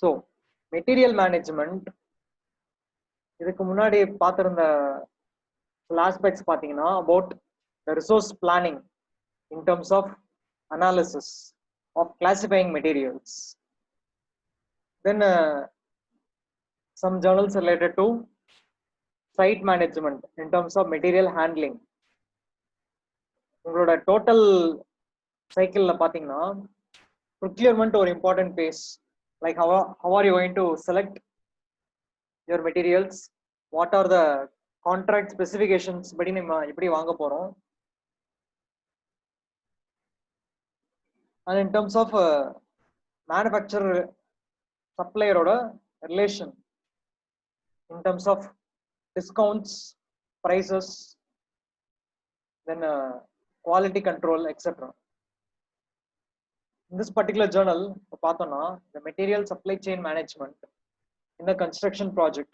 So material management இதுக்கு முன்னாடி பார்த்திருந்த சில aspects பாத்தீங்கன்னா about the resource planning in terms of analysis of classifying materials. Then some journals related to site management in terms of material handling. உங்களோட total cycle பாத்தீங்கன்னா procurement ஒரு important phase, like how are you going to select your materials, what are the contract specifications படி நம்ம எப்படி வாங்க போறோம், and in terms of manufacturer supplier ஓட relation in terms of discounts, prices, then quality control, etc. In this particular journal பார்த்தோம்னா the material supply chain management in a construction project.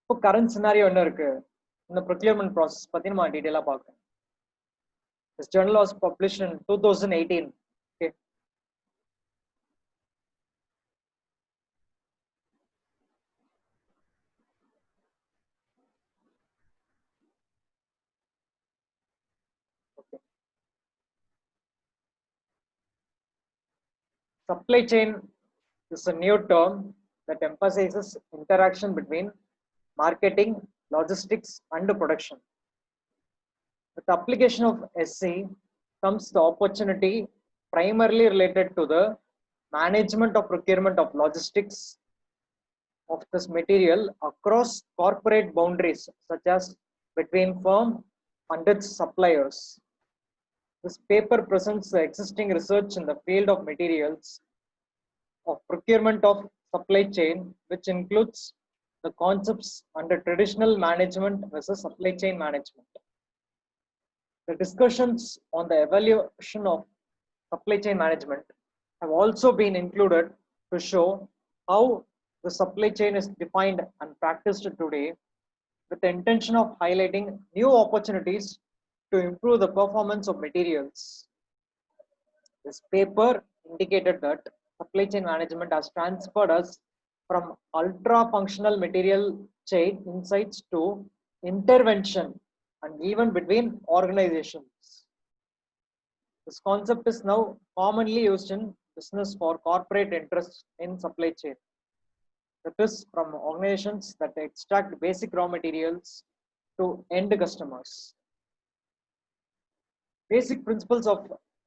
இப்போ current scenario என்ன இருக்கு, இந்த procurement process பத்தி நம்ம டீடைலா பார்க்கலாம். This journal was published in 2018. Okay. Okay. Supply chain is a new term that emphasizes interaction between marketing, logistics, and production. With the application of SC comes the opportunity primarily related to the management of procurement of logistics of this material across corporate boundaries, such as between firm and its suppliers. This paper presents the existing research in the field of materials of procurement of supply chain, which includes the concepts under traditional management versus supply chain management. The discussions on the evaluation of supply chain management have also been included to show how the supply chain is defined and practiced today, with the intention of highlighting new opportunities to improve the performance of materials. This paper indicated that supply chain management has transferred us from ultra-functional material chain insights to intervention and even between organizations. This concept is now commonly used in business for corporate interests in supply chain. That is, from organizations that extract basic raw materials to end customers. Basic principles of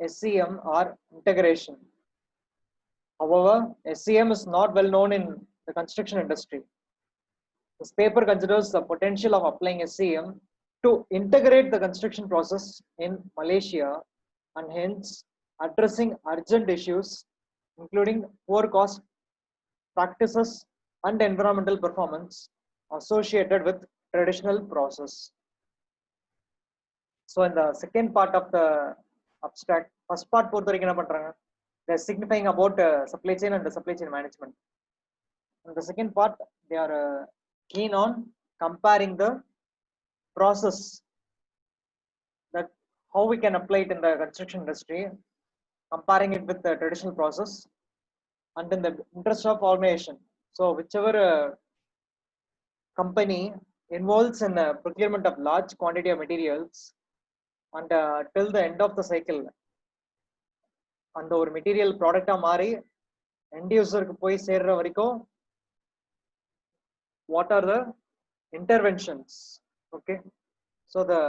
SCM are integration. However, SCM is not well known in the construction industry. This paper considers the potential of applying SCM to integrate the construction process in Malaysia, and hence addressing urgent issues including poor cost practices and environmental performance associated with traditional process. So in the second part of the abstract, first part பொறுத்த வரைக்கும் என்ன பண்றாங்க, they're signifying about supply chain and the supply chain management. In the second part, they are keen on comparing the process, that how we can apply it in the construction industry, comparing it with the traditional process, and in the interest of organization. So whichever company involves in procurement of large quantity of materials, and till the end of the cycle, அந்த ஒரு material ப்ராடக்டா மாறி end userக்கு போய் சேர்ற வரைக்கும், what are the interventions? Okay, so the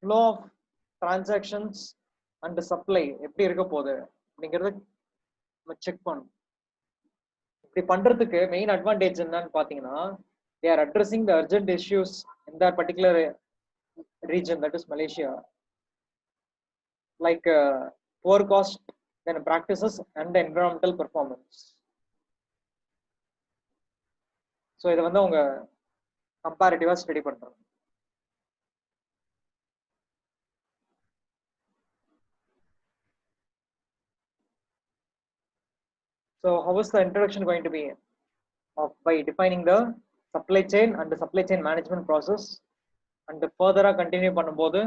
flow of transactions and the supply எப்படி இருக்க போகுது அப்படிங்கறத நம்ம செக் பண்ணணும். இப்படி பண்றதுக்கு மெயின் அட்வான்டேஜ் என்னன்னு பாத்தீங்கன்னா, they are addressing the urgent issues in that particular region, that is Malaysia, like poor cost, then practices and environmental performance. So இதை வந்து அவங்க கம்பேரிட்டிவா ஸ்டடி பண்றாங்க. So how is the introduction going to be? By defining the supply chain and the supply chain management process, and further continue பண்ணும்போது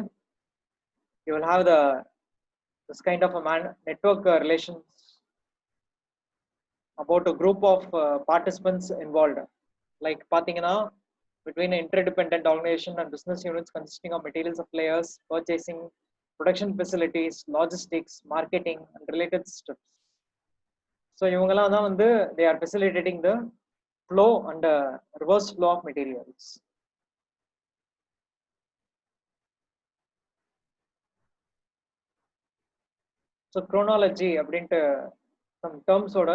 you will have this kind of a network relations about a group of participants involved. Like pathina, between an interdependent organization and business units consisting of material suppliers, purchasing, production facilities, logistics, marketing, and related systems. So இவங்கெல்லாம் தான் வந்து they are facilitating the flow and reverse flow of materials. So chronology அப்படின்ட்டு some terms ஓட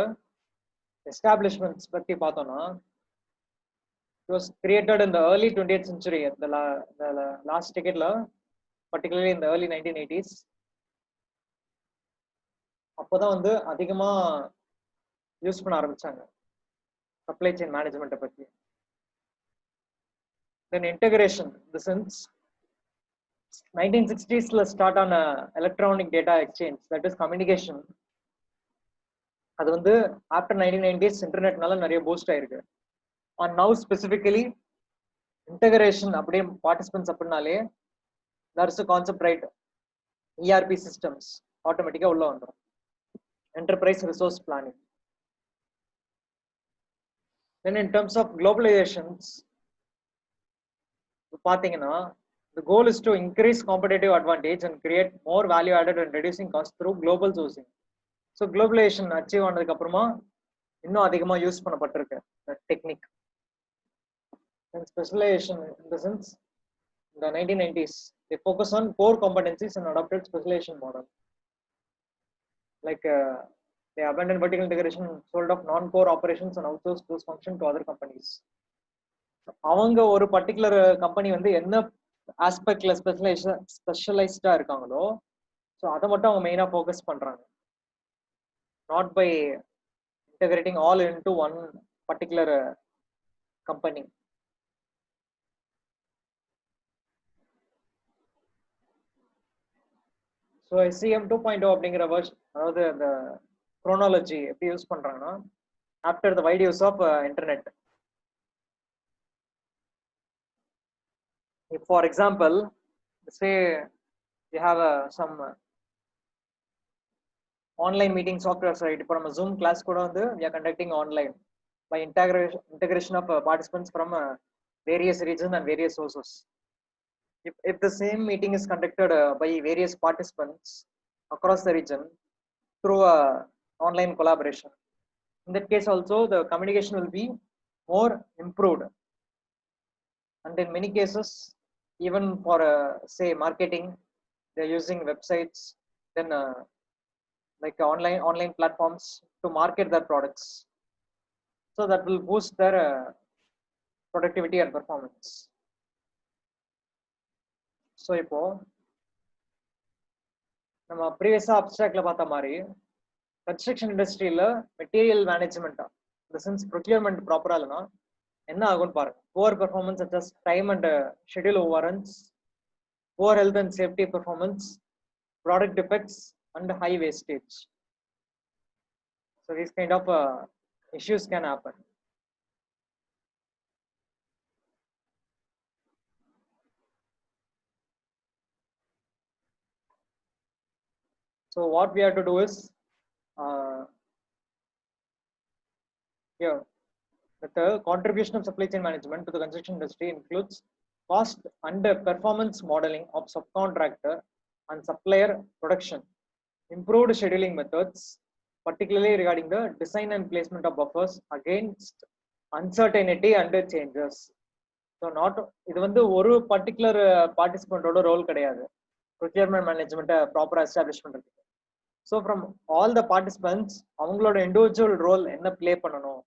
establishments பத்தி பார்த்தோம்னா, it was created in the early 20th century, the last decade, particularly in the early 1980s. அப்போதான் வந்து அதிகமா use பண்ண ஆரம்பிச்சாங்க supply chain management பத்தி. Then integration, in the sense 1960s start on electronic data exchange, that is communication. அது வந்து after 1990s internetனால நிறைய boost ஆயிருக்கு. And now specifically integration அப்படியே participants அப்படினாலே there is a concept, right? ERP systems ஆட்டோமேட்டிக்கா உள்ள வந்துரும். Enterprise resource planning. Then in terms of globalizations, பாத்தீங்கன்னா the goal is to increase competitive advantage and create more value added and reducing cost through global sourcing. So globalization achieve ஆனதுக்கு அப்புறமா இன்னும் அதிகமா use பண்ணப்பட்டிருக்கு technique. And specialization, in the sense in the 1990s they focus on core competencies and adopted specialization model. Like they abandoned vertical integration, sold off non-core operations and outsourced those functions to other companies. அவங்க ஒரு particular company வந்து என்ன ஆஸ்பெக்ட்ல ஸ்பெஷலைஸ்டா இருக்காங்களோ so அதை மட்டும் அவங்க மெயினா focus பண்றாங்க, not by integrating all into one particular company. So SCM 2.0 அப்படிங்கிற வெர்ஷன், அதாவது அந்த குரோனாலஜி எப்படி யூஸ் பண்றாங்கன்னா, after the wide use of internet. If, for example, say you have some online meeting software, right? From a Zoom class code on we are conducting online by integration of participants from various regions and various sources. If the same meeting is conducted by various participants across the region through online collaboration, in that case also the communication will be more improved. And in many cases, even for say marketing, they're using websites, then like online platforms to market their products, so that will boost their productivity and performance. So இப்போ நம்ம ப்ரீவியஸா அப்ஸ்ட்ராக்ட்ல பார்த்த மாதிரி construction இண்டஸ்ட்ரியில material management, இந்த sense procurement ப்ராப்பரா இல்லைன்னா என்ன ஆகும்னு பாருங்க. Poor performance such as time and schedule overruns, poor health and safety performance, product defects, and high wastage. So these kind of issues can happen. So what we have to do is here that the contribution of supply chain management to the construction industry includes cost and performance modeling of subcontractor and supplier production, improved scheduling methods, particularly regarding the design and placement of buffers against uncertainty and changes. So not இது வந்து ஒரு particular பார்ட்டிசிபென்ட்டோட role கிடையாது procurement management ப்ராப்பரா establish பண்றதுக்கு. So from all the participants அவங்களோட individual role என்ன play பண்ணணும்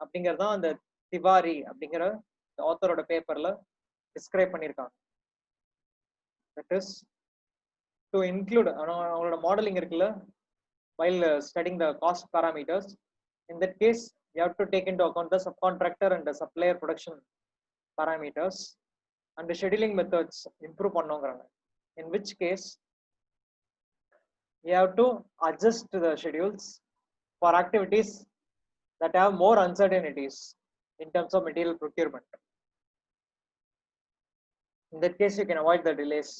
அப்படிங்கிறது தான் அந்த திவாரி அப்படிங்கிற ஆத்தரோட பேப்பர்ல டிஸ்கிரைப் பண்ணியிருக்காங்க. தட் இஸ் டு இன்க்ளூட் அவங்களோட மாடலிங் இருக்குல்ல, while studying the cost parameters. In that case, you have to take into account the subcontractor and the supplier production parameters and the scheduling methods improve பண்ணுங்கறாங்க. In which case, you have to adjust the schedules for activities that have more uncertainties in terms of material procurement. In that case, you can avoid the delays.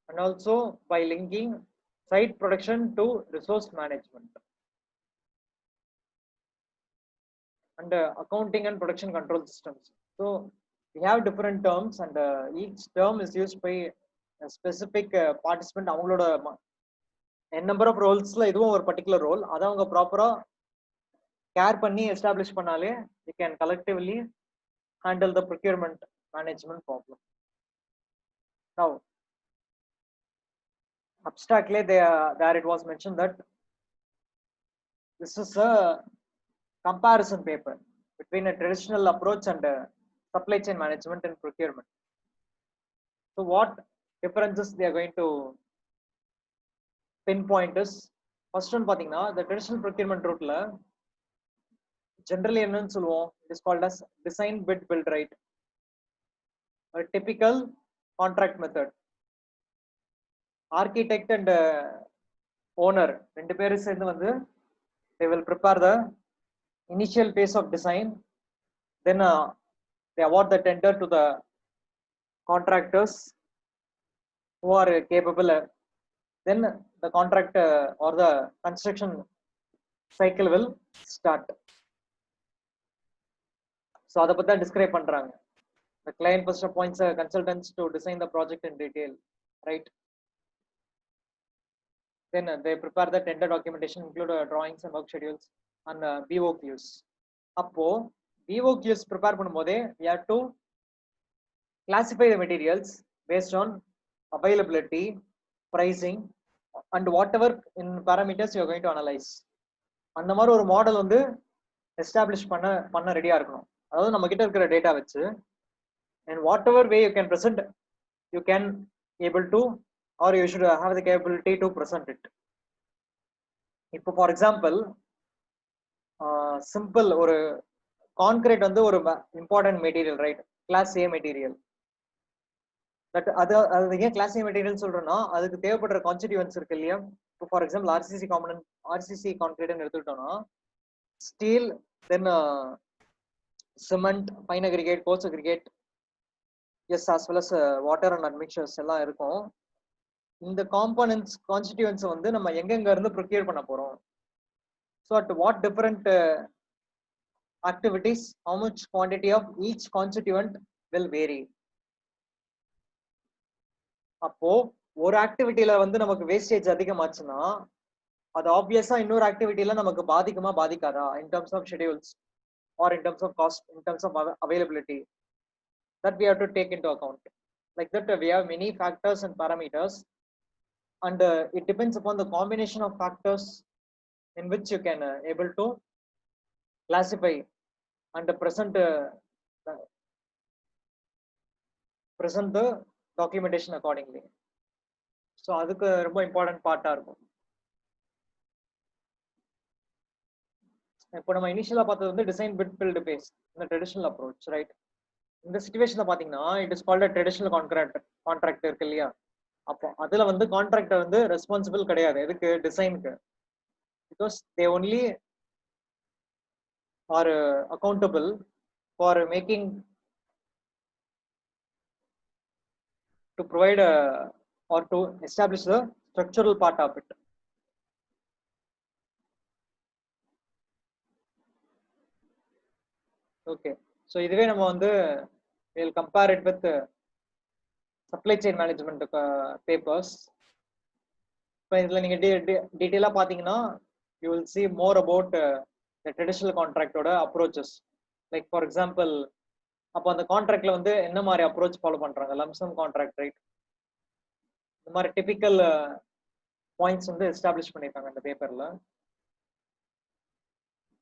And also by linking site production to resource management, and accounting and production control systems. So we have different terms, and each term is used by a specific participant. அவங்களோட n number of roles-ல இதுவும் ஒரு particular role. அதை அவங்க ப்ராப்பரா care பண்ணி establish பண்ணாலே you can collectively handle the procurement management problem. Now, abstractly, there it was mentioned that this is a comparison paper between a traditional approach and supply chain management and procurement. So what differences they are going to pinpoint is, first one பாத்தீங்கன்னா, the traditional procurement route-ல generally என்னன்னு சொல்லுவோம், it is called as design bid build right, a typical contract method. Architect and owner ரெண்டு பேரும் சேர்ந்து வந்து they will prepare the initial phase of design, then they award the tender to the contractors who are capable, then the contract or the construction cycle will start. So அதை பத்தி தான் describe பண்றாங்க. The client first appoints consultants to design the project in detail, right? Then they prepare the tender documentation, include drawings and work schedules and BOQs. அப்போ BOQs prepare பண்ணும்போதே we have to classify the materials based on availability, pricing, and whatever in parameters you are going to analyze. அந்த மாதிரி ஒரு model வந்து establish பண்ண ரெடியா இருக்கணும். அதாவது நம்ம கிட்ட இருக்கிற டேட்டா வச்சு, and whatever way you can present, you can able to, or you should have the capability to present it. இப்போ ஃபார் எக்ஸாம்பிள் சிம்பிள் ஒரு கான்கிரீட் வந்து ஒரு important material, right? Class A material. But அது ஏன் class A material சொல்றோம்னா, அதுக்கு தேவைப்படுற constituents இருக்கு இல்லையா? இப்போ ஃபார் எக்ஸாம்பிள் ஆர்சிசி கான்கிரீட்னு எடுத்துக்கிட்டோம்னா, steel, then cement, fine aggregate, coarse aggregate, as as well as water and admixtures எல்லாம் இருக்கும். இந்த காம்பனன்ட்ஸ் கான்ஸ்டிடியூவன்ஸ் வந்து நம்ம எங்கெங்க இருந்து ப்ரொக்யூர் பண்ண போறோம். So at what different activities, how much quantity of each constituent will vary. அப்போ ஒரு ஆக்டிவிட்டியில வந்து நமக்கு வேஸ்டேஜ் அதிகமாச்சுன்னா, அது ஆப்வியஸா இன்னொரு ஆக்டிவிட்டியில நமக்கு பாதிக்குமா பாதிக்காதா, in terms of schedules or in terms of cost, in terms of availability, that we have to take into account. Like that we have many factors and parameters, and it depends upon the combination of factors in which you can able to classify and present the documentation accordingly. So அதுக்கு ரொம்ப important பார்ட்டா இருக்கும். இப்போ நம்ம இனிஷியலா பார்த்தது வந்து design bit build base, இந்த traditional approach, right? இந்த சிச்சுவேஷன்ல பாத்தீங்கன்னா it is called traditional contract இருக்கு இல்லையா? அப்போ அதுல வந்து கான்ட்ராக்டர் வந்து ரெஸ்பான்சிபிள் கிடையாது. எதுக்கு? டிசைனுக்கு. Because they only are accountable for making to provide or to establish the structural part of it. Okay, so இதுவே நம்ம வந்து we'll compare it with supply chain management papers. இப்போ இதுல நீங்க டீடைலா பாத்தீங்கன்னா you will see more about the traditional contract ஓட approaches. Like for example, அப்போ அந்த கான்ட்ராக்ட்ல வந்து என்ன மாதிரி அப்ரோச் ஃபாலோ பண்றாங்க? Lump sum contract, right? இந்த மாதிரி டிபிக்கல் பாயிண்ட்ஸ் வந்து எஸ்டாப்ளிஷ் பண்ணிருக்காங்க அந்த பேப்பர்ல.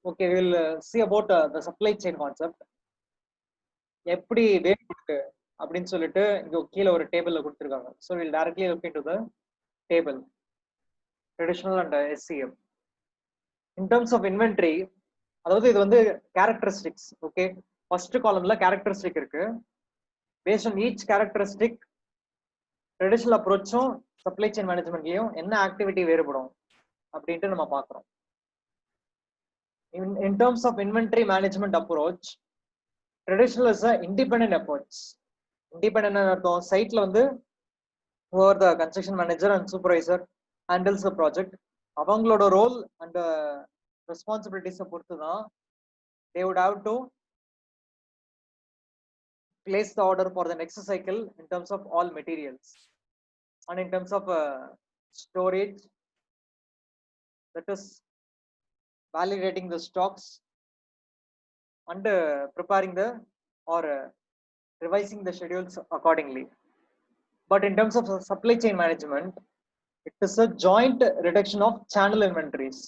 Okay, will see about the supply chain concept. எப்படி வேறுபடுது அப்படின்னு சொல்லிட்டு இங்க கீழே ஒரு டேபிள்ல கொடுத்துருக்காங்க. So will directly look into the table, traditional and SCM. In terms of inventory, அதாவது இது வந்து கேரக்டரிஸ்டிக்ஸ். ஓகே, ஃபர்ஸ்ட் காலம்ல கேரக்டரிஸ்டிக் இருக்கு. Based on each characteristic traditional அப்ரோச்சும் சப்ளை செயின் மேனேஜ்மெண்ட்லயும் என்ன ஆக்டிவிட்டி வேறுபடும் அப்படின்ட்டு நம்ம பார்க்குறோம். In terms of inventory management approach, traditional is a independent approach. Independent அர்த்தம் சைட்ல வந்து whoever the construction manager and supervisor handles the project. அவங்களோட role and responsibilities பொறுத்து தான் they would have to place the order for the next cycle in terms of all materials and in terms of storage, that is validating the stocks and preparing the or revising the schedules accordingly. But in terms of supply chain management, it is a joint reduction of channel inventories.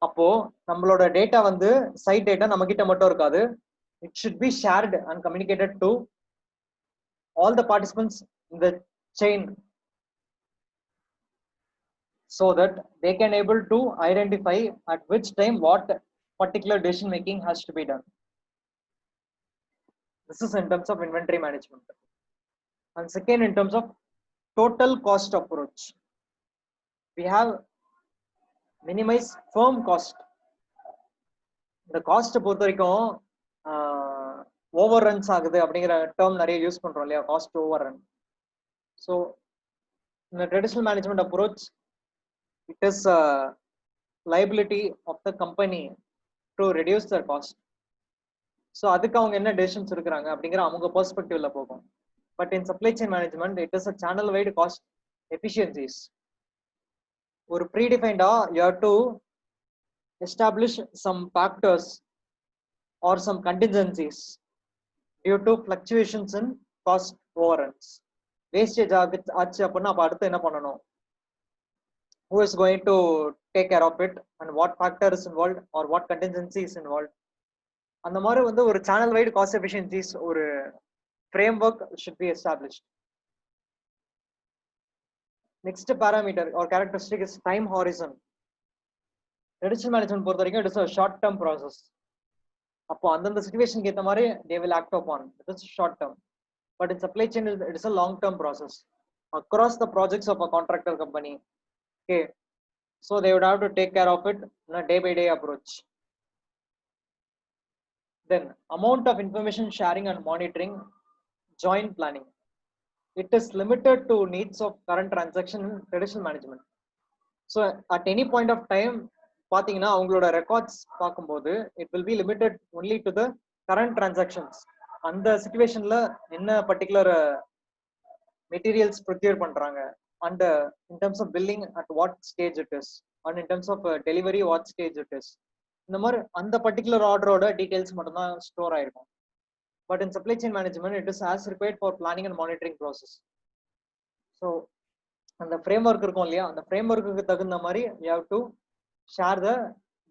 அப்போ நம்மளோட data வந்து side data நம்ம கிட்ட மட்டும் இருக்காது. It should be shared and communicated to all the participants in the chain so that they can able to identify at which time what particular decision making has to be done. This is in terms of inventory management. And second, in terms of total cost approach, we have minimize firm cost. The cost பொறுத்த வரைக்கும் over runs ஆகுது அப்படிங்கிற term நிறைய use பண்றோம் இல்லையா, cost over run. So இந்த traditional management approach, it is a liability of the company to reduce their cost. So அதுக்கு அவங்க என்ன டெசிஷன்ஸ் இருக்கிறாங்க அப்படிங்கிற அவங்க பெர்ஸ்பெக்டிவ்ல போகும். But in supply chain management it is a channel wide cost efficiencies. ஒரு ப்ரீடிஃபைண்டா you have to establish some factors or some contingencies due to fluctuations in cost overruns. Wastage ஆச்சு அப்படின்னா அப்போ அடுத்து என்ன பண்ணணும், who is going to take care of it and what factor is involved or what contingency is involved. அந்த மாதிரி வந்து ஒரு சேனல் வைடு காஸ்ட் எஃபிஷியன்சிஸ் ஒரு framework should be established. Next parameter or characteristic is time horizon. Traditional management பொறுத்த வரைக்கும் it is a short term process. அப்போ அந்தந்த சிச்சுவேஷனுக்கு ஏற்ற மாதிரி they will act upon. It is short term. But in supply chain it is a long term process across the projects of a contractor company. Okay, so they would have to take care of it in a day by day approach. Then amount of information sharing and monitoring, joint planning. It is limited to needs of current transaction in traditional management. So at any point of time பாத்தீங்கன்னா அவங்களோட records பார்க்கும்போது it will be limited only to the current transactions. அந்த சிச்சுவேஷன்ல என்ன particular materials procure பண்றாங்க and in terms of billing at what stage it is and in terms of delivery what stage it is, இந்த மாதிரி அந்த particular ஆர்டரோட details மட்டும் தான் store ஆயிருக்கும். But in supply chain management it is as required for planning and monitoring process. So அந்த framework இருக்கும் இல்லையா, அந்த framework தகுந்த மாதிரி you have to share the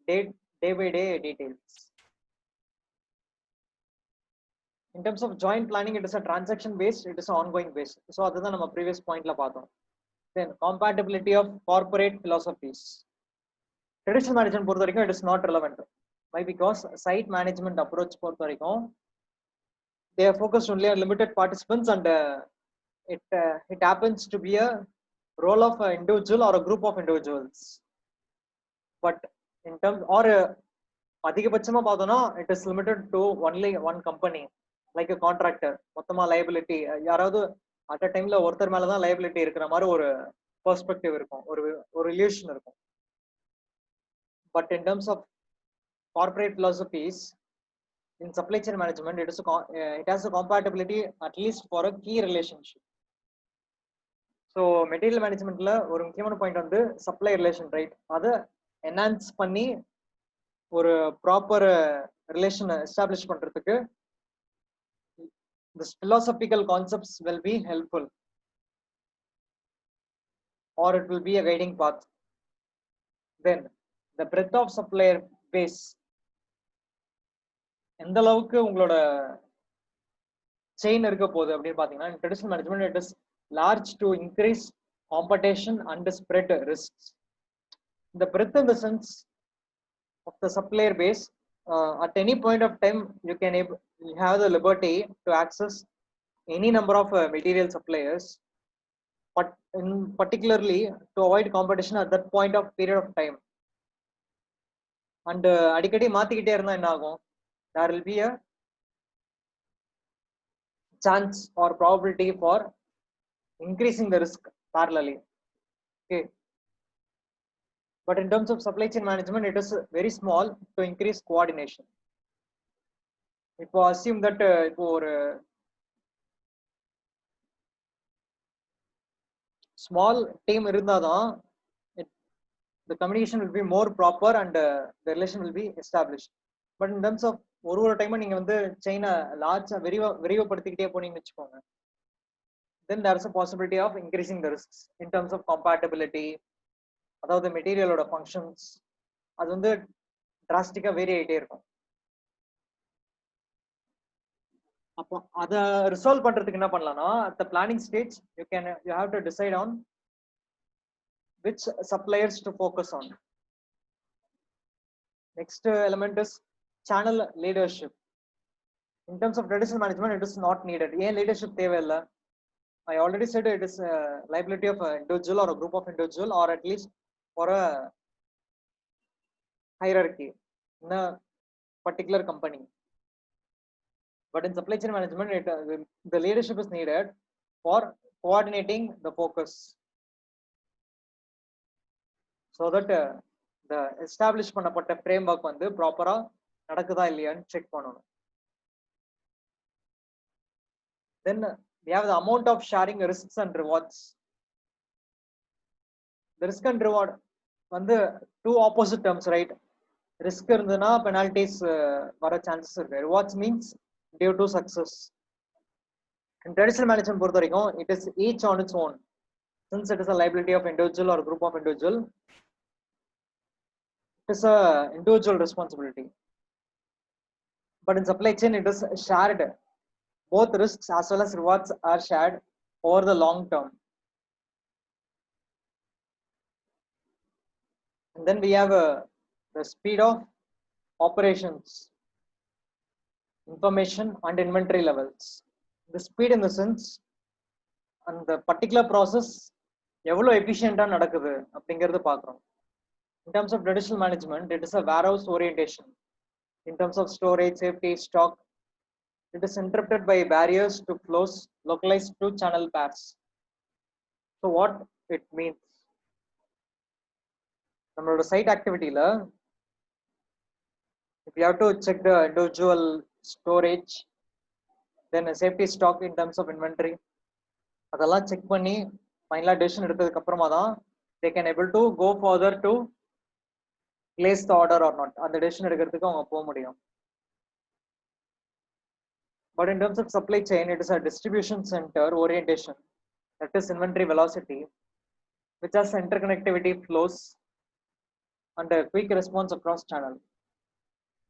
day by day details. In terms of joint planning, it is a transaction based, it is an ongoing based. So அதுதான் நம்ம previous pointல பார்த்தோம். Then compatibility of corporate philosophies. Traditional management பொறுத்த வரைக்கும் it is not relevant. Why? Because site management approach பொறுத்த வரைக்கும் they are focused only on limited participants and it happens to be a role of an individual or a group of individuals. But in terms or அதிகபட்சமா பார்த்தோம்னா it is limited to only one company like a contractor. மொத்தமா liability யாராவது at a timeல ஒருத்தர் மேல தான் liability இருக்கிற மாதிரி ஒரு பெர்ஸ்பெக்டிவ் இருக்கும், ஒரு ரிலேஷன் இருக்கும். But in terms of corporate philosophies in supply chain management, it has a compatibility at least for a key relationship. So material managementல ஒரு முக்கியமான பாயிண்ட் வந்து சப்ளை ரிலேஷன், ரைட்? அதை என்ஹான்ஸ் பண்ணி ஒரு ப்ராப்பர் ரிலேஷன் எஸ்டாப்ளிஷ் பண்றதுக்கு this philosophical concepts will be helpful or it will be a guiding path. Then the breadth of supplier base, எந்த அளவுக்கு உங்களோட செயின் இருக்க போகுது அப்படின்னு பாத்தீங்கன்னா in traditional management it is large to increase competition and spread risks. The breadth in the sense of the supplier base, at any point of time you have the liberty to access any number of material suppliers, but particularly to avoid competition at that point of period of time. And அடிக்கடி மாத்திக்கிட்டே இருந்தா என்ன ஆகும், there will be a chance or probability for increasing the risk parallelly. Okay, But in terms of supply chain management, it is very small to increase coordination. இப்போ assume that இப்போ ஒரு small team இருந்தாதான் the communication will be more proper and the relation will be established. But in terms of ஒரு time நீங்க வந்து செயினை large விரிவுபடுத்திக்கிட்டே போனீங்கன்னு வச்சுக்கோங்க, then there is a possibility of increasing the risks in terms of compatibility, அதாவது மெட்டீரியலோட functions அது வந்து டிராஸ்டிக்கா vary ஆகிட்டே இருக்கும். அப்போ அதை ரிசால்வ் பண்றதுக்கு என்ன பண்ணலாம்னா, at the planning stage you have to decide on which suppliers to focus on. Next element is channel leadership. In terms of traditional management, it is not needed. ஏன் leadership தேவையில்லை? I already said it is a liability of an individual or a group of individual, or at least for a hierarchy in a particular company. But in supply chain management, the leadership is needed for coordinating the focus, so that the established பண்ணப்பட்ட framework வந்து ப்ராப்பரா நடக்குதா இல்லையான்னு check பண்ணணும். Then we have the amount of sharing risks and rewards. The risk and reward வந்து two opposite terms, right? Risk இருந்ததுன்னா penalties வர chances இருக்கு. Rewards means due to success. In traditional management பொறுத்த வரைக்கும் it is each on its own. Since it is a liability of individual or group of individual, it is a individual responsibility. But in supply chain, it is shared. Both risks as well as rewards are shared over the long term. And then we have the speed of operations, information and inventory levels. The speed in the sense, and the particular process எவ்வளவு efficient நடக்குது அப்படிங்கறது பார்க்கிறோம். In terms of traditional management, it is a warehouse orientation. In terms of storage, safety, stock, it is interrupted by barriers to flows localized to channel pairs. So what it means, நம்மளோட site activity ல if you have to check the individual storage, then a safety stock in terms of inventory, அதெல்லாம் check பண்ணி ஃபைனலா decision எடுத்ததுக்கு அப்புறமா தான் they can able to go further to place the order or not. அந்த decision எடுக்கிறதுக்கு அவங்க போக முடியும். But in terms of supply chain, it is a distribution center orientation, that is inventory velocity, which has interconnectivity flows and a quick response across channel.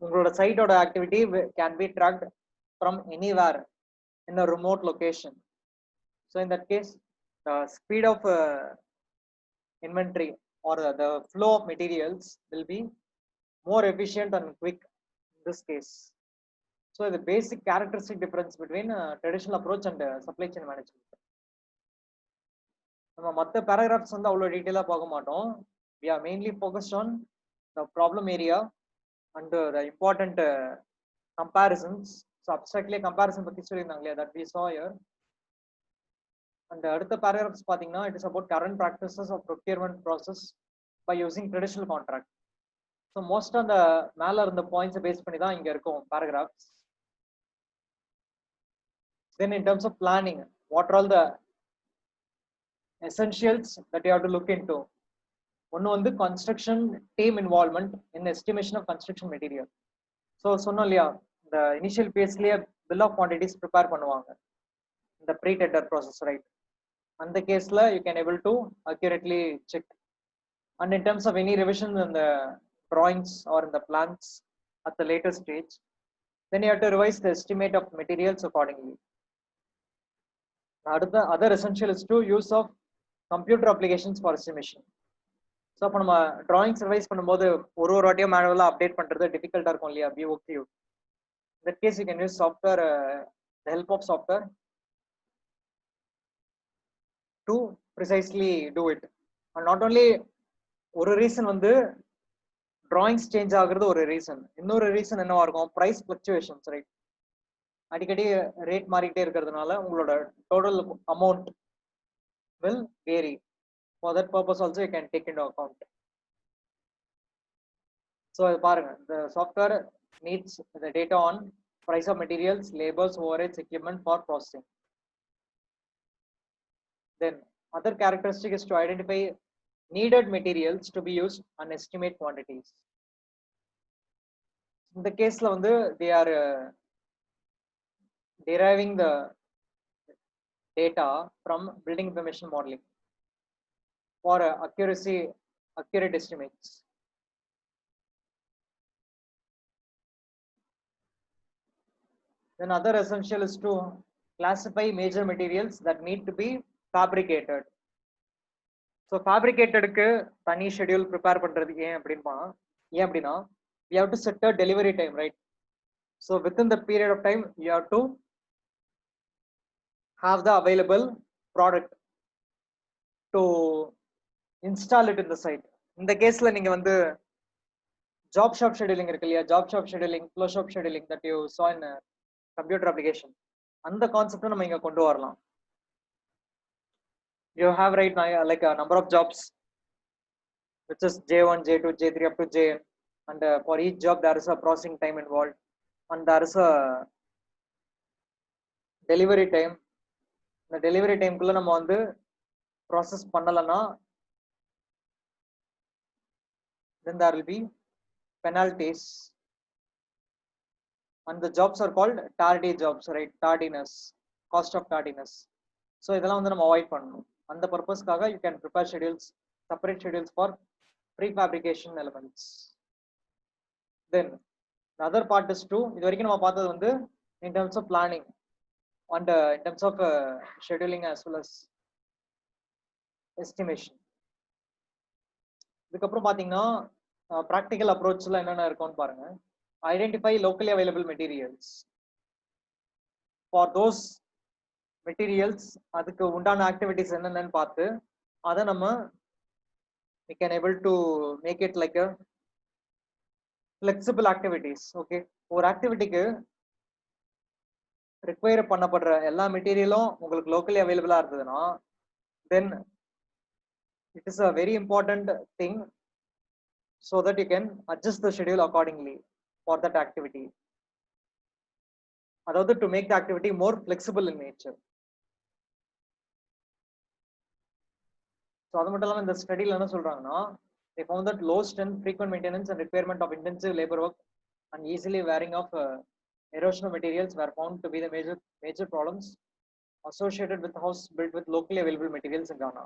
உங்களோட சைட்டோட activity can be tracked from anywhere in a remote location. So in that case, the speed of inventory or the flow of materials will be more efficient and quick in this case. So the basic characteristic difference between traditional approach and supply chain management. நம்ம மற்ற paragraphs வந்து அவ்வளோ டீட்டெயிலாக பார்க்க மாட்டோம். We are mainly focused on the problem area and the important comparisons. So abstractly comparison பற்றி சொல்லியிருந்தாங்க இல்லையா, that we saw here. And அடுத்த paragraphs பார்த்தீங்கன்னா it is about current practices of procurement process by using traditional contract. So most of the மேல இருந்த points base பண்ணி தான் இங்க இருக்கும் paragraphs. Then in terms of planning, what are all the essentials that you have to look into? ஒன்னு வந்து construction team involvement in estimation of construction material. So சொன்னோம் இல்லையா, the initial phase-லயே bill of quantities prepare பண்ணுவாங்க in the pre-tender process, right? அந்த கேஸ்ல you can able to accurately check. And in terms of any revision in the drawings or in the plans at the later stage, then you have to revise the estimate of materials accordingly. Other essential is to use of computer applications for estimation. So அப்போ நம்ம drawings revise பண்ணும்போது ஒரு வாட்டியும் மேனுவலா update பண்றது டிஃபிகல்ட்டா இருக்கும் இல்லையா, BOQ. In that case, you can use software, the help of software to precisely do it. And not only ஒரு reason வந்து drawings சேஞ்ச் ஆகுறது ஒரு ரீசன், இன்னொரு ரீசன் என்னவா இருக்கும், price fluctuations, right? அடிக்கடி ரேட் மாறிக்கிட்டே இருக்கிறதுனால உங்களோட total amount will vary. For that purpose also you can take into account. So பாருங்க, the software needs the data on price of materials, labors, overheads, equipment for processing. Then other characteristic is to identify needed materials to be used and estimate quantities. In the case la vandu they are deriving the data from building information modeling for accurate estimates. Then other essential is to classify major materials that need to be fabricated. So fabricated க்கு தனி schedule prepare பண்றது ஏன் அப்படின்னா we have to set a delivery time, right? So within the period of time you have to have the available product to install it in the site. இந்த கேஸ்ல நீங்க வந்து job shop scheduling இருக்கு இல்லையா, job shop scheduling, flow shop scheduling that you saw in a computer application, அந்த concept நம்ம இங்க கொண்டு வரலாம். You have right now like a number of jobs which is J1, J2, J3 up to Jn, and for each job there is a processing time involved and there is a delivery time. The delivery time குள்ள நம்ம வந்து process பண்ணலனா then there will be penalties, and the jobs are called tardy jobs, right? Tardiness, cost of tardiness. So இதெல்லாம் வந்து நம்ம avoid பண்ணணும். அந்த பர்பஸ்க்காக you can prepare schedules, separate schedules for prefabrication elements. Then the other part is to இது வரைக்கும் நம்ம பார்த்தது வந்து in terms of planning and in terms of scheduling as well as estimation. இதுக்கப்புறம் பார்த்தீங்கன்னா ப்ராக்டிக்கல் அப்ரோச்ல என்னென்ன இருக்கும்னு பாருங்க. Identify locally available materials. For those materials அதுக்கு உண்டான ஆக்டிவிட்டிஸ் என்னென்னு பார்த்து அதை நம்ம we can able to make it like a flexible activities. Okay, ஒரு ஆக்டிவிட்டிக்கு require பண்ணப்படுற எல்லா மெட்டீரியலும் உங்களுக்கு locally available இருந்ததுன்னா then it is a very important thing so that you can adjust the schedule accordingly for that activity. அதாவது to make the activity more flexible in nature. So அது மட்டும் இல்லாம இந்த ஸ்டடில என்ன சொல்றாங்கன்னா they found that low strength, frequent maintenance and requirement of intensive labor work and easily wearing of erosion of materials were found to be the major problems associated with house built with locally available materials in Ghana.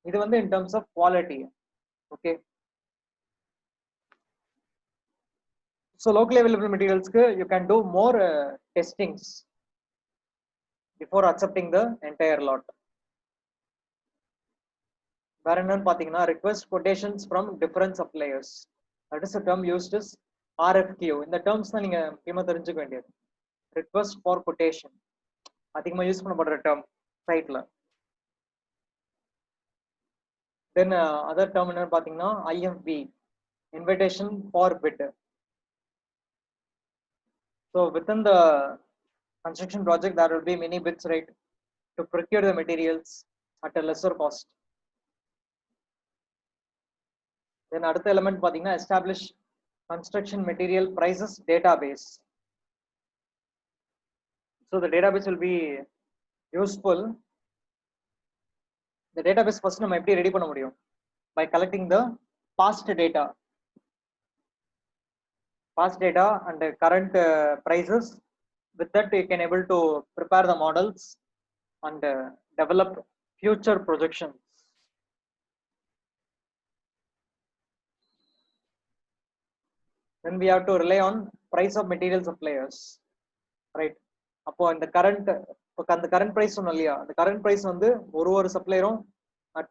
இது வந்து in terms of quality. Okay, so locally available materials you can do more testings before accepting the entire lot. வேற என்னன்னு பாத்தீங்கன்னா request quotations from different suppliers, that is a term used as RFQ. இந்த terms தான் நீங்க முக்கியமா தெரிஞ்சுக்க வேண்டியது. request for quotation அதிகமா யூஸ் பண்ணப்படுற டேர்ம் சைட்ல. then other term என்னன்னு பாத்தீங்கன்னா IFB, invitation for bid. So within the construction project there will be many bids, right, to procure the materials at a lesser cost. Then அடுத்த element பாத்தீங்கன்னா establish construction material prices database. So the database will be useful. The database first நம்ம எப்படி ready பண்ண முடியும்? By collecting the past data and the current prices. With that you can able to prepare the models and develop future projections. Then we have to rely on price of material suppliers, right? அப்போ இந்த current price சொன்னோம் இல்லையா, அந்த current price வந்து ஒரு சப்ளையரும் at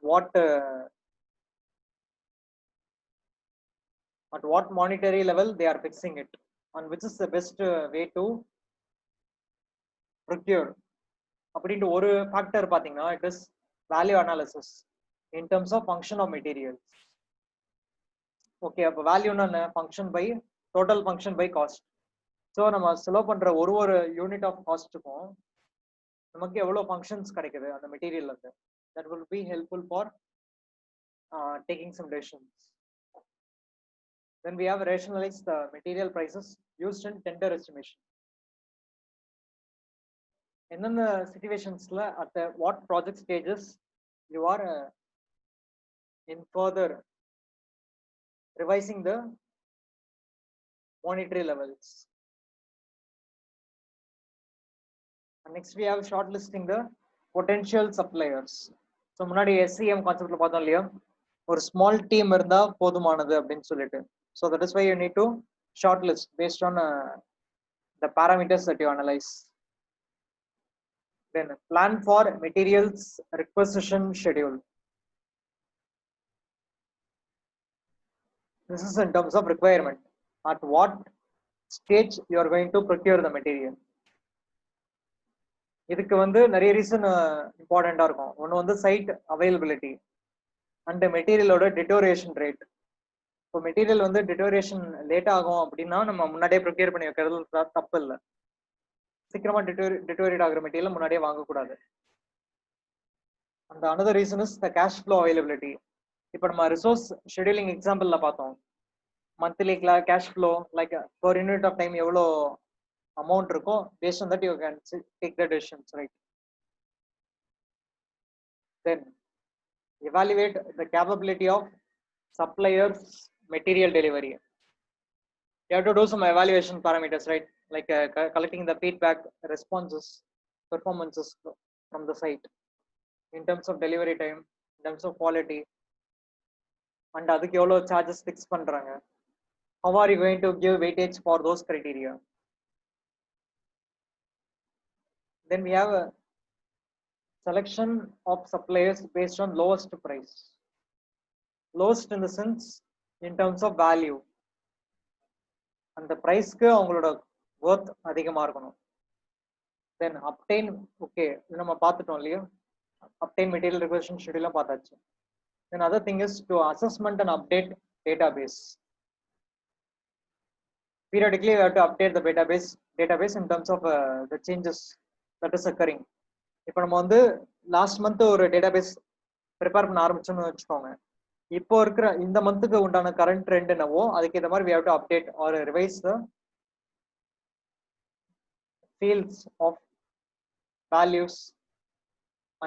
what monetary level they are fixing it and which is the best way to procure அப்படின்ற ஒரு factor பாத்தீங்கன்னா it is value analysis in terms of function of materials. Okay, அப்போ வேல்யூன்னா function by total function by cost. So நம்ம செலவு பண்ற ஒரு unit of காஸ்ட்டுக்கும் நமக்கு எவ்வளவு ஃபங்க்ஷன்ஸ் கிடைக்குது அந்த மெட்டீரியல்ல இருந்து, that will be helpful for taking some decisions. Then we have rationalized the material prices used in tender estimation. In the situations at the what project stages you are in further revising the monetary levels. And next we have shortlisting the potential suppliers. So முன்னாடி SCM கான்செப்ட்ல பார்த்தோம் இல்லையா, ஒரு small team இருந்தா போதுமானது அப்படின்னு சொல்லிட்டு. So that is why you need to shortlist based on the parameters that you analyze. Then plan for materials requisition schedule. This is in terms of requirement. At what stage you are going to procure the material. இதுக்கு வந்து நிறைய reason இம்பார்ட்டண்டா இருக்கும். ஒன்று வந்து site availability and மெட்டீரியலோட deterioration rate. இப்போ material வந்து deterioration late ஆகும் அப்படின்னா நம்ம முன்னாடியே ப்ரிப்பேர் பண்ணி வைக்கிறது தப்பு இல்லை. சீக்கிரமா டிட்டோரியேட் ஆகிற மெட்டீரியல் முன்னாடியே வாங்கக்கூடாது. அந்த another reason is the cash flow availability. இப்போ நம்ம ரிசோர்ஸ் ஷெடியூலிங் எக்ஸாம்பிள்ல பார்த்தோம், monthly cash flow like per unit of time எவ்வளோ amount irukko, based on that you can take the decisions, right? Then evaluate the capability of suppliers material delivery. You have to do some evaluation parameters, right? Like collecting the feedback, responses, performances from the site in terms of delivery time, in terms of quality, and adukku evlo charges fix பண்றாங்க. How are you going to give weightage for those criteria? Then we have a selection of suppliers based on lowest price. Lowest in the sense in terms of value. And the price ku avangaloda worth adhigama irukanum. Then obtain, okay, idu nama paathutom illaya, obtain material requisition schedule la paathachu. Then other thing is to assessment and update database. Periodically we have to update the database in terms of the changes that is occurring. இப்போ நம்ம வந்து last month ஒரு database prepare பண்ண ஆரம்பிச்சோம்னு வச்சுக்கோங்க, இப்போ இருக்கிற இந்த மந்த்துக்கு உண்டான கரண்ட் ட்ரெண்ட் என்னவோ அதுக்கு இந்த மாதிரி we have to update or revise the fields of values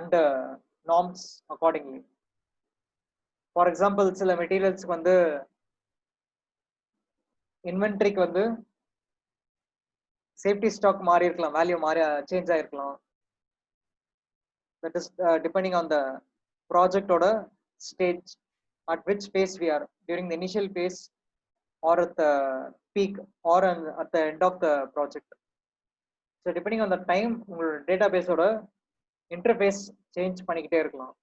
and norms accordingly. For example, சில மெட்டீரியல்ஸ்க்கு வந்து இன்வென்ட்ரிக்கு வந்து சேஃப்டி ஸ்டாக் மாறி இருக்கலாம், வேல்யூ மாறி change ஆயிருக்கலாம். That is depending on the project order stage, at which phase we are, during the initial phase or at the peak or at the end of the project. So depending on the time உங்களோட database ஓட interface change பண்ணிக்கிட்டே இருக்கலாம்.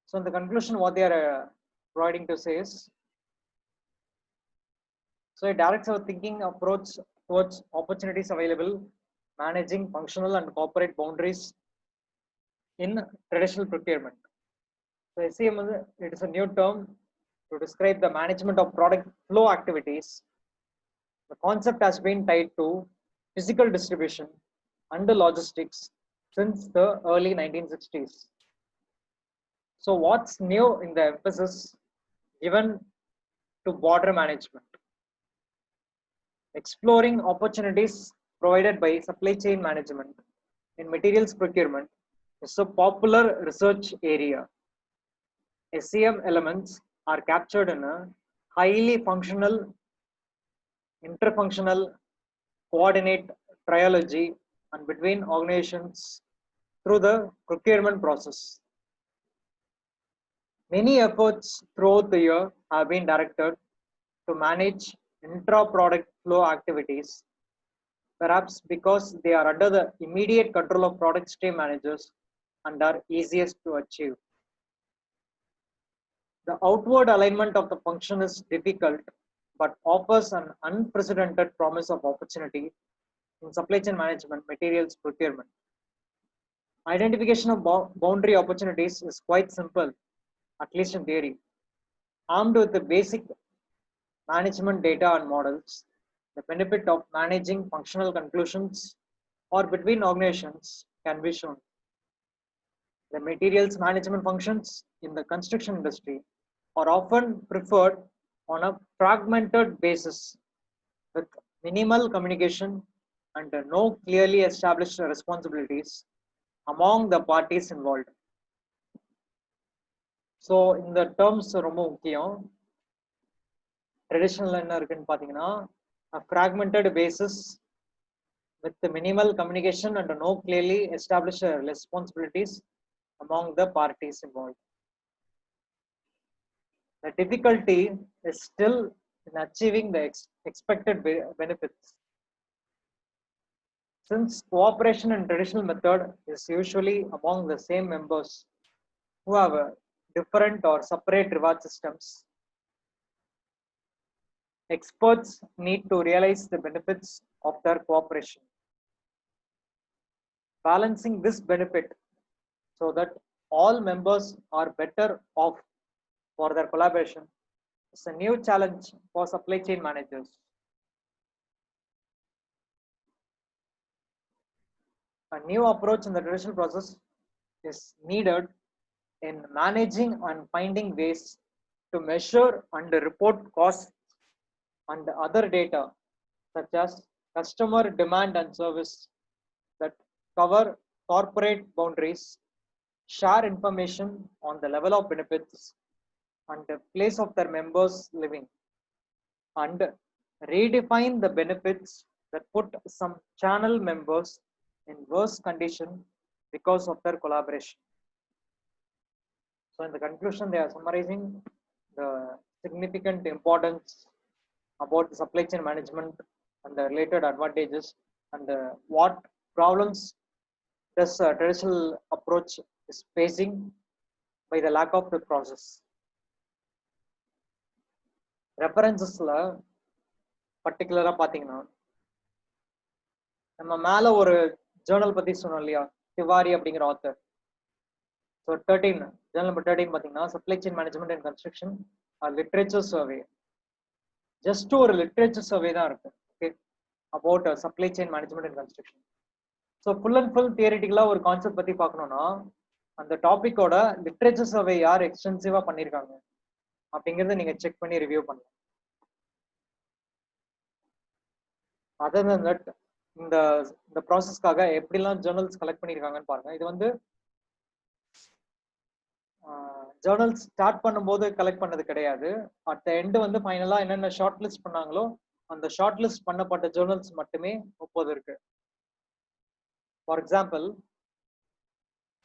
So in the conclusion what they are providing to say is, so it directs our thinking approach towards opportunities available, managing functional and corporate boundaries in traditional procurement. So SCM, it is a new term to describe the management of product flow activities. The concept has been tied to physical distribution and logistics since the early 1960s. So what's new in the emphasis given to border management? Exploring opportunities provided by supply chain management in materials procurement is a popular research area. SCM elements are captured in a highly functional, interfunctional, coordinate triology and between organizations through the procurement process. Many efforts throughout the year have been directed to manage intra-product flow activities, perhaps because they are under the immediate control of product stream managers and are easiest to achieve. The outward alignment of the function is difficult, but offers an unprecedented promise of opportunity in supply chain management, materials procurement. Identification of boundary opportunities is quite simple, at least in theory. Armed with the basic management data and models, the benefit of managing functional conclusions or between organizations can be shown. The materials management functions in the construction industry are often preferred on a fragmented basis with minimal communication and no clearly established responsibilities among the parties involved. So இந்த terms ரொம்ப முக்கியம். Traditional என்ன இருக்குன்னு பார்த்தீங்கன்னா fragmented basis with the minimal communication and no clearly established responsibilities among the parties involved. The difficulty is still in achieving the expected benefits. Since cooperation in traditional method is usually among the same members who have different or separate reward systems, experts need to realize the benefits of their cooperation. Balancing this benefit so that all members are better off for their collaboration is a new challenge for supply chain managers. A new approach in the traditional process is needed in managing and finding ways to measure and report costs and other data such as customer demand and service that cover corporate boundaries, share information on the level of benefits and the place of their members living, and redefine the benefits that put some channel members in worse condition because of their collaboration. So in the conclusion, they are summarizing the significant importance about the supply chain management and the related advantages and what problems this traditional approach is facing by the lack of the process. ரெஃபரன்சஸ்ல பர்டிகுலரா பாத்தீங்கன்னா நம்ம மேல ஒரு Journal பத்தி சொன்னோம் இல்லையா, திவாரி அப்படிங்கிற author. So 13 Journal number 13 பாத்தீங்கன்னா supply chain management and construction literature survey. Just ஒரு லிட்ரேச்சர் சர்வே தான் இருக்கு. Okay, about supply chain management and construction. So full and full தியரிட்டிக்கலா ஒரு கான்செப்ட் பத்தி பார்க்கணும்னா அந்த டாபிக்கோட லிட்ரேச்சர் சர்வே யார் எக்ஸ்டென்சிவா பண்ணியிருக்காங்க அப்படிங்கறத நீங்க செக் பண்ணி ரிவ்யூ பண்ணலாம். அதர் தன் தட் இந்த ப்ராசஸ்க்காக எப்படிலாம் ஜேர்னல்ஸ் கலெக்ட் பண்ணியிருக்காங்கன்னு பாருங்க. இது வந்து ஜேர்னல்ஸ் ஸ்டார்ட் பண்ணும்போது கலெக்ட் பண்ணது கிடையாது. அட் த எண்ட் வந்து ஃபைனலா என்னென்ன ஷார்ட் லிஸ்ட் பண்ணாங்களோ அந்த ஷார்ட் லிஸ்ட் பண்ணப்பட்ட ஜேர்னல்ஸ் மட்டுமே 30 இருக்கு. For example,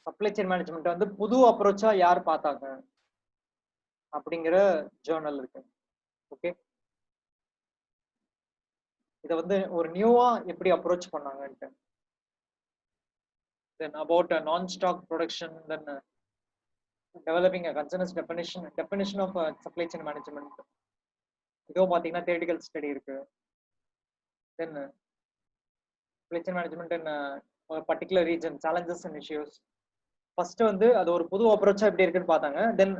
supply chain management வந்து புது அப்ரோச்சா யார் பார்த்தாங்க அப்படிங்கிற ஜேர்னல் இருக்கு. ஓகே, இதை வந்து ஒரு நியூவா எப்படி அப்ரோச் பண்ணாங்கன்ட்டு. Then about non stock production, then developing a consensus definition of supply chain management. இதுவும் பார்த்தீங்கன்னா தியரிட்டிக்கல் ஸ்டடி இருக்கு. Then supply chain management in particular region, challenges and issues. First வந்து அது ஒரு புது அப்ரோச்சா எப்படி இருக்குன்னு பார்த்தாங்க. தென்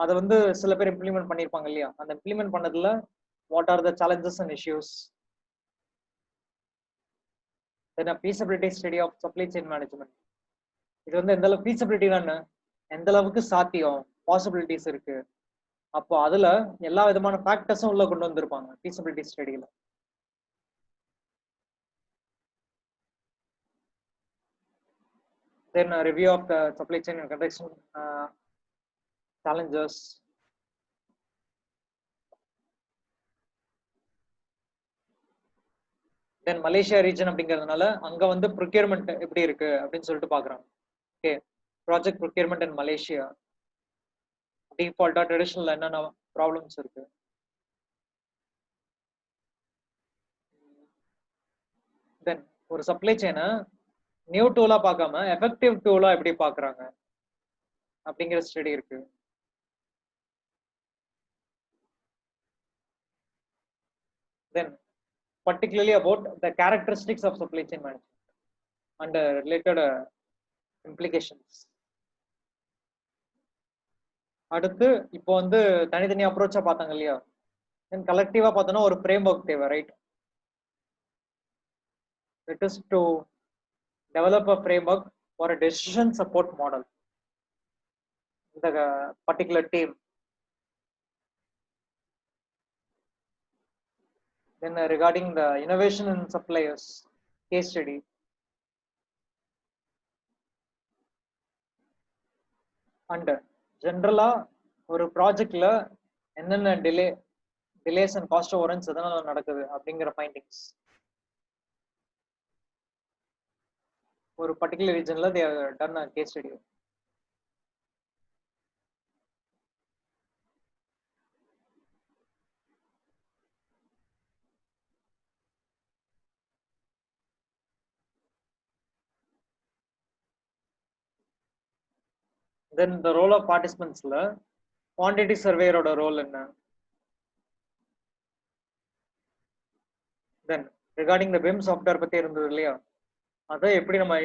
அதை வந்து சில பேர் இம்ப்ளிமெண்ட் பண்ணியிருப்பாங்க இல்லையா, அந்த இம்ப்ளிமெண்ட் பண்ணதுல what are the challenges and issues. Then feasibility study of supply chain management. இது வந்து எந்த அளவுக்கு feasibility தானே, எந்த அளவுக்கு சாத்தியம், பாசிபிலிட்டிஸ் இருக்கு. அப்போ அதுல எல்லா விதமான ஃபேக்டர்ஸும் உள்ள கொண்டு வந்திருப்பாங்க feasibility ஸ்டடியில. Then a review of the supply chain and construction challenges. Then Malaysia region அப்படிங்கிறதுனால அங்க வந்து ப்ரொக்யூர்மெண்ட் எப்படி இருக்கு அப்படின்னு சொல்லிட்டு பாக்குறாங்க. Okay, project procurement in Malaysia டிஃபால்ட்டா ட்ரெடிஷனல் என்னென்ன ப்ராப்ளம்ஸ் இருக்கு. தென் ஒரு சப்ளை செயினை நியூ டூலா பார்க்காம எஃபெக்டிவ் டூலா எப்படி பாக்குறாங்க அப்படிங்கிற ஸ்டடி இருக்கு. Then particularly about the characteristics of supply chain management and related implications. அடுத்து இப்போ வந்து தனித்தனி அப்ரோச்சா பார்த்தாங்க இல்லையா, தென் கலெக்டிவா பார்த்தோம்னா ஒரு ஃப்ரேம் ஒர்க் தேவை, right? It is to develop a framework for a decision support model in the particular team. Then regarding the innovation in suppliers case study. And generally ஒரு ப்ராஜெக்ட்ல என்னென்ன delays and cost overruns எதனால நடக்குது அப்படிங்கிற findings ஒரு particular regionல they have done a case study. Then the role of participants la quantity surveyor oda role enna. Then regarding the BIM software பத்தி இருந்தது இல்லையா அதை எப்படி நம்ம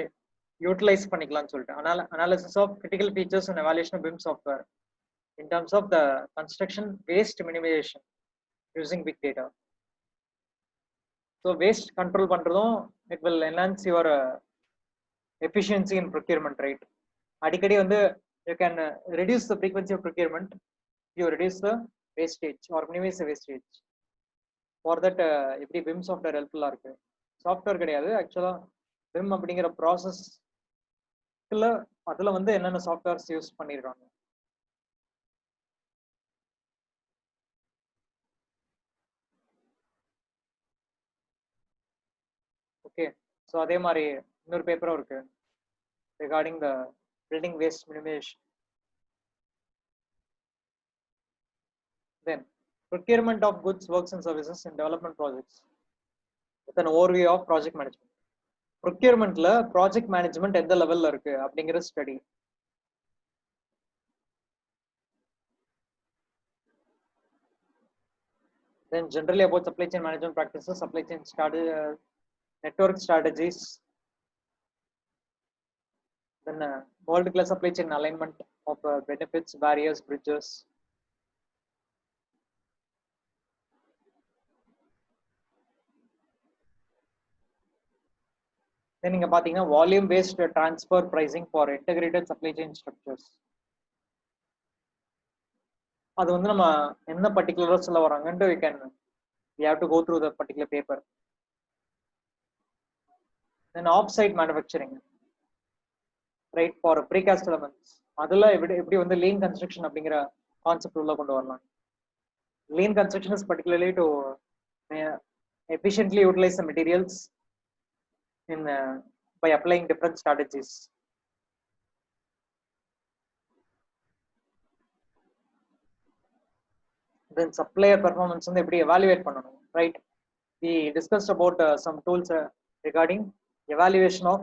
யூட்டிலைஸ் பண்ணிக்கலாம்னு சொல்லிட்டு analysis of critical features and evaluation of BIM software in terms of the construction waste minimization using big data. So waste control பண்றதும் it will enhance your efficiency in procurement, right? அடிக்கடி வந்து you can reduce the frequency of procurement, you reduce the wastage or minimize the wastage. For that எப்படி BIM software helpful-ஆ இருக்கு. Software கிடையாது, ஆக்சுவலா BIM அப்படிங்கிற ப்ராசஸ்ல அதுல வந்து என்னென்ன சாஃப்ட்வேர்ஸ் யூஸ் பண்ணிருக்காங்க. ஓகே, ஸோ அதே மாதிரி இன்னொரு பேப்பரும் இருக்கு regarding the building waste minimization. Then procurement of goods, works and services in development projects with an overview of project management. Procurementல project management எந்த லெவல்ல இருக்கு அப்படிங்கிற study. Then generally about supply chain management practices, supply chain network strategies, then world-class supply chain alignment of benefits, barriers, bridges. Then நீங்க பாத்தீங்கன்னா volume based transfer pricing for integrated supply chain structures. அது வந்து நம்ம என்ன particular சொல்ல வராங்கன்னு we have to go through the particular paper. Then off-site manufacturing, right, for precast elements. அதுல எப்படி வந்து lean construction அப்படிங்கிற கான்செப்ட் உள்ள கொண்டு வரலாம். Lean construction is particularly to efficiently utilize the materials in by applying different strategies. Then supplier performance வந்து எப்படி evaluate பண்ணணும், right? We discussed about some tools regarding evaluation of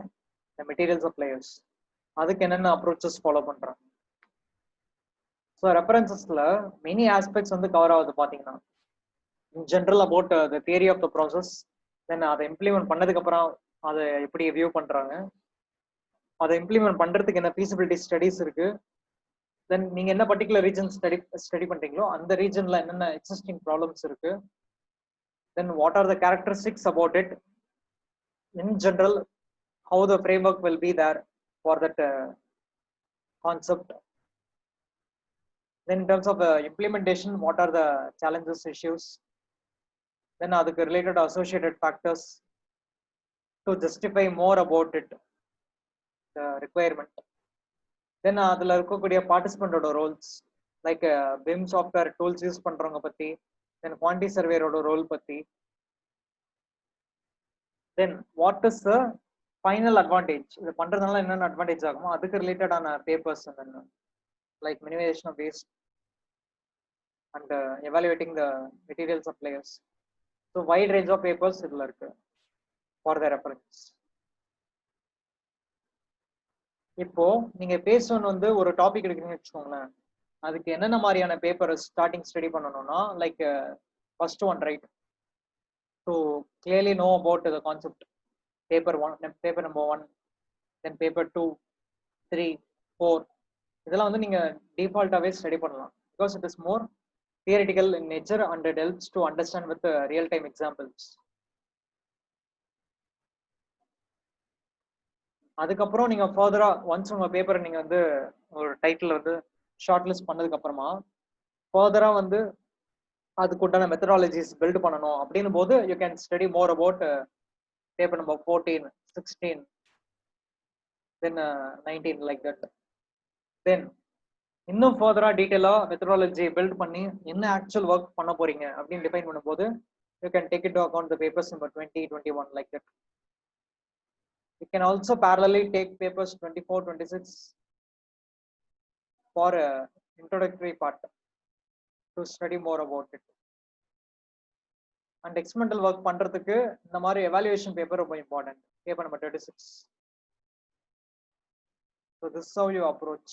the material suppliers. அதுக்கு என்னென்ன approaches follow பண்றாங்க. So referencesல many aspects வந்து cover ஆகுது பாத்தீங்கன்னா in general about the theory of the process, then அதை implement பண்ணதுக்கு அப்புறம் அதை எப்படி வியூ பண்றாங்க, அதை implement பண்றதுக்கு என்ன feasibility studies இருக்கு, then நீங்க என்ன particular region study பண்றீங்களோ அந்த regionல என்னென்ன existing problems இருக்கு, then what are the characteristics about it in general, how the framework will be there for that concept. Then in terms of implementation, what are the challenges, issues, then adukku related associated factors to justify more about it, the requirement. Then adula irukkudiya participant oda roles like BIM software tools use பண்றவங்க பத்தி, then quantity surveyor oda role பத்தி, then what is the final advantage, இது பண்றதுனால என்னென்ன advantage ஆகுமோ அதுக்கு related ஆன papers like minimization of waste and evaluating the material suppliers. So wide range of papers இதுல இருக்கு for the reference. இப்போ நீங்க பேஸ் ஒன் வந்து ஒரு டாபிக் எடுக்கிறீங்கன்னு வச்சுக்கோங்களேன், அதுக்கு என்னென்ன மாதிரியான பேப்பர் ஸ்டார்டிங் ஸ்டடி பண்ணணும்னா like first one, right, to clearly know about the concept, paper number 1, then paper 2, 3, 4 இதெல்லாம் வந்து நீங்க டிஃபால்ட்டாவே ஸ்டடி பண்ணலாம் because it is more theoretical in nature and it helps to understand with real time examples. அதுக்கப்புறம் நீங்க ஃபர்தரா once உங்க பேப்பரை நீங்க வந்து ஒரு டைட்டில் வந்து ஷார்ட் லிஸ்ட் பண்ணதுக்கு அப்புறமா ஃபர்தரா வந்து அதுக்குண்டான மெத்தடாலஜிஸ் பில்ட் பண்ணணும் அப்படின்னும் போது you can study more about paper number 14, 16, then 19 like that. Then இன்னும் ஃபர்தரா டீட்டெயிலா மெத்தடாலஜி பில்ட் பண்ணி என்ன ஆக்சுவல் ஒர்க் பண்ண போறீங்க அப்படின்னு டிஃபைன் பண்ணும்போது you can take it to account the papers number 20, 21 like that. You can also parallelly take papers 24, 26 for a introductory part to study more about it. And experimental work பண்றதுக்கு இந்த மாதிரி evaluation paper ரொம்ப important. Paper number 36. So this is how you approach.